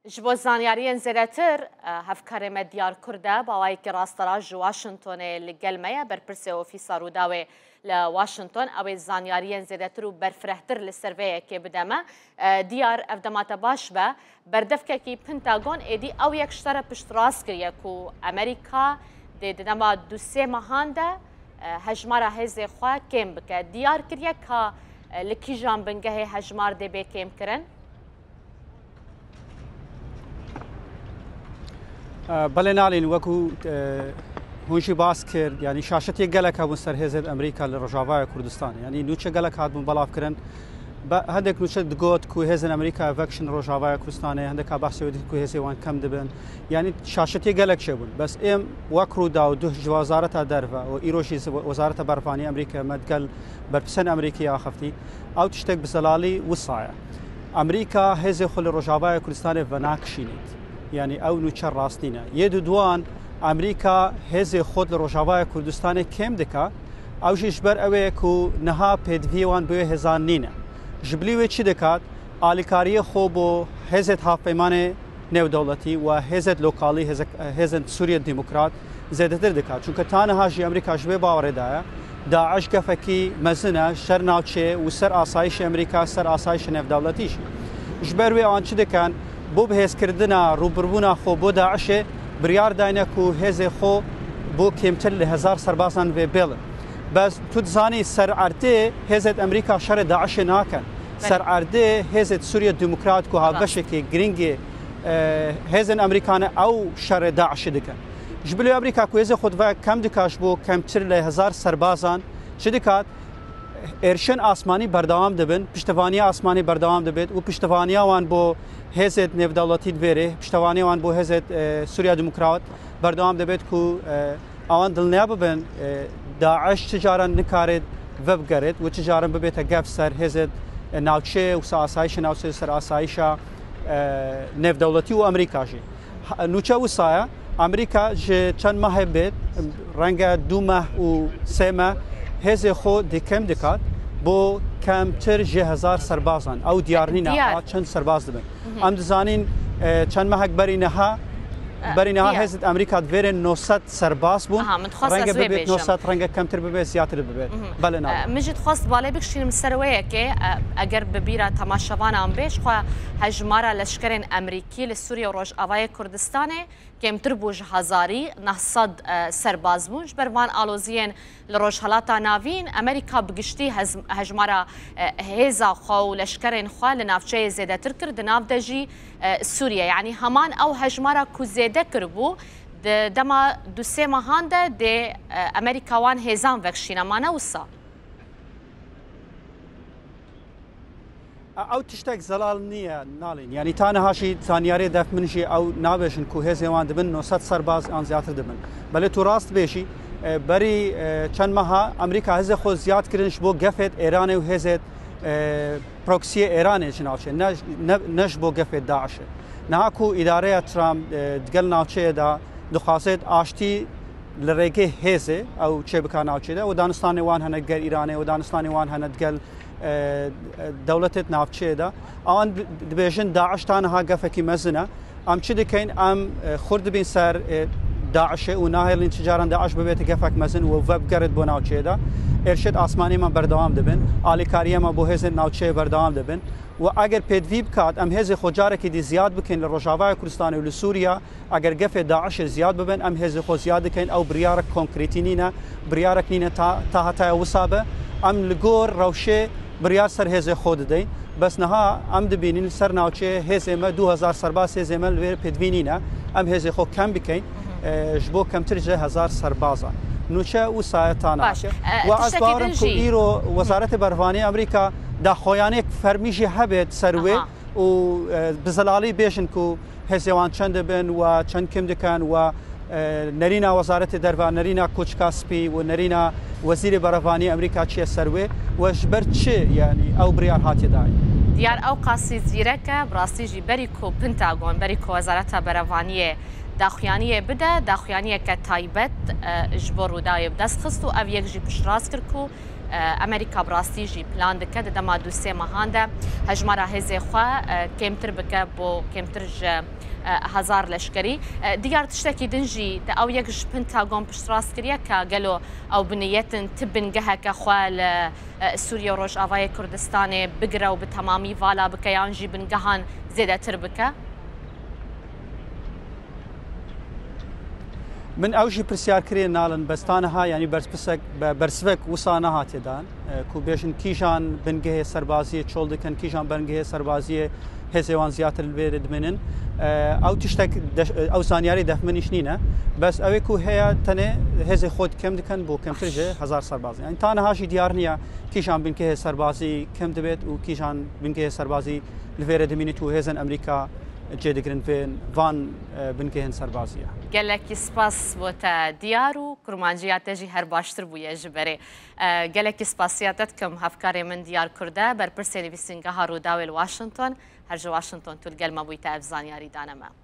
ji bo zaniyariyên zêdetir hevkarê diyar Kurd e bawayekî rastera ji Washingtonê li gel me ye berpirsê ofîsa Rûdawê li Washington ew ê zaniyariyên zêdetir û berfirehtir li ser vê yekê bide me. Diyar ev demate baş be berdevkekî Pentagon êdî ew yek ji te re piştrast kiriye ku Amerîka dê di dema du sê mehan de hejmara hêzê xwe kêm bike. Diyar kiriye ka li kîjan bingehê hejmar dê bê kêmkirin? بله نالین وکو هونجی باس کرد یعنی شاشتی گلک هبون سر هزت امریکا لرجاوای کردستان یعنی نوچه گلک هات بون بلاف کرن هندک نوچه دگوت کو هزن امریکا وکشن رجاوای کردستان هندک بحث ودی کو هزی وان کم دبن یعنی شاشتی گلک شبون بس ام وکرو داو دو وزارت درفا و ایروشی وزارت برفانی امریکا مدگل برپسن امریکی آخفتی او تشتک بزلالی وصايا امریکا هزی خل رجاوای کردستان و ناکشینید يعني او نوچه راستینه یه دوان امریکا هزی خود لروجاوای کردستان کم دکا او جبر اوه کو نها پیدویوان بوی هزان نینه جبلیوی چی دکات آلیکاری خوب و هزت هافپیمان نو دولتی و هزت لوکالی هزت سوریه دموکرات زیاده تر دکات چونکه تانها جی امریکا جبه باوره دایا داعش گفکی مزنه شر ناوچه و سر آسایش امریکا سر آسایش نو دولتیش جبر وی آن چی دکان بو بهز کردنا روبرونا خو بو داعش بریار داینه کو هز خو بو کمتر له 1000 سربازان و بیل بس تو زانی سر ارته هزت امریکا شر داعش ناکن سر ارته هزت سوریه دموکرات کو ها بشکی گرینگ هزن امریکانه او شر داعش دکن جبلی امریکا کو هز خود و کم دکاش بو کمتر له 1000 سربازان شدکات ارشن آسمانی بردوام دبن پشتوانی آسمانی بردوام دبید و پشتوانی وان بو هزت نو دولتی دوره پشتوانی وان بو هزت سوریه دموکرات بردوام دبید کو آوان دلنیا ببن داعش تجارا نکارد و بگرد و تجارا ببیت گف سر هزت ناوچه و آسایش ناوچه سر آسایش نو دولتی و امریکا جی نوچه و سایه امریکا جه چند ماه بید رنگ 2 ماه و 3 ماه هزی خود دکم دکات با کمتر 1000 سربازان او دیارنینا چند سرباز دبن ام دزانین چند ماه بری نها هزت امریکا دوره 900 سرباز بون رنگ ببیت 900 رنگ کمتر ببیت زیاتر ببیت بله نه مجد خواست بالا بکشیم سرویه که اگر ببیره تماشاوان ام بیش خو هجمارا لشکرین امریکی لسوریه و روجاوای کردستانه کمتر بوج هزاری 900 سرباز بونج بروان آلوزین لروجهلاتا ناوین امریکا بگشتی هجمارا هیزا خو و لشکرین خو لنافچه زیده تر کرد ناف دجی سوریه یعنی همان او هجمارا کو زیده کربو دما دو سه ماهان ده امریکاوان هیزان وکشینا ما نوسا او تشتك زلال نية نالين يعني تانا هاشي ثانياري دف منشي او نابشن كو هزي وان دبن 900 سرباز ان زياتر دبن بل تو راست بيشي بري چند ماها امريكا هزي خو زياد كرنش بو گفت ايران و هزت بروكسي ايران جناوشه نش بو گفت داعش نهاكو اداره ترامب دگل ناوچه دا دخواست آشتی لريگه هزي او چه بكا ناوچه دا و دانستان وان هنه گل ايراني و دانستان وان هنه دگل دولتت نافچه دا آن دبیجن داعش تانها گفکی مزنه ام چی دکین ام خورد بین سر داعش و ناهلین تجاران داعش ببیت گفک مزن و وب گرد بو ناوچه دا ارشد آسمانی ما بردوام دبن آلیکاری ما بو هزن ناوچه بردوام دبن و اگر پیدوی بکات ام هز خجاره که دی زیاد بکن لروجاوای کردستان و لسوریا اگر گف داعش زیاد ببن ام هز خو زیاد کن او بریارک کنکریتی نینا بریارک نینا تا هتا وسابه ام لگور روشه بریار سر هزه خود دی بس نها ام دبینین سر ناوچه هزه ما 2000 سرباز هزه ما لور پدوینینا ام هزه خو کم بکین جبو کمتر 1000 سربازان نوچه و سایتانا و از بارم کو ایرو وزارت برفانی امریکا دا خویانه فرمیجی هبت سروی و بزلالی بیشن کو هزه وان چند بن و چند کم دکن و نرینا وزارت درفا نرینا کوچکاسپی و نرینا وزیر برفانی امریکا چیه سروی و جبر چه یعنی او بریار هاتی دای دیار او قاسی زیرکه براستی جی بریکو پنتاگون بریکو وزارت برفانی داخویانیه بده داخویانیه که تایبت جبر و دایب دست خست و او یک جی پشراز کرد کو ئەمریکا براستیژی پلان دکە دەما دوسێ مەهاندا هەژمارە هێزێ خوا کێمتر بکە بۆ کێمتر هزار لەشکری دیار تشتێکی دنجی ئەو یەکش پنتاگۆن پشتڕاستکردە کە گەلۆ ئەو بنیەتن تبنگەهەکە خوا لە سووریا و ڕۆژئاوای کوردستانê بگرە و bi temamî vala bike yan jî bingehan zêdetir bike من ئەوژی پرسیارکرێ ناڵن بەستانەها ینی بەرسڤک وسا نەهاتێدان کو بێژن کیژان بنگەهێ سەربازیە چۆڵ دەکەن کیژان بنگەهێ سەربازیە هێزێوان زیاتر لێرە دمێنن ئەو تشتێک ئەو زانیاری دەفمنیش نینە بەس ئەوەی کو هەیە تەنێ هێزێ خۆت کەم دکەن بۆ کەمترژێ هزار سەربازی ئەین تانەهاشی دیار نییە کیژان بنکەهێ سەربازی کەم دەبێت و کیژان بنکەهێ سەربازی لێرە دەمێنێت و هێزن ئەمریکا جێدەگرن پێن وان بنکەهێن سەربازیە gelekî spas بۆ te diyar û kurmanciya te jî her baştir bûye ji berê gelekî spasiya te dikim hevkarê min diyar Kurd e berpirsê nivîsîngeha Rûdawê li Washington her ji Washington tu li gel me bûyî te ev zanyarî daneme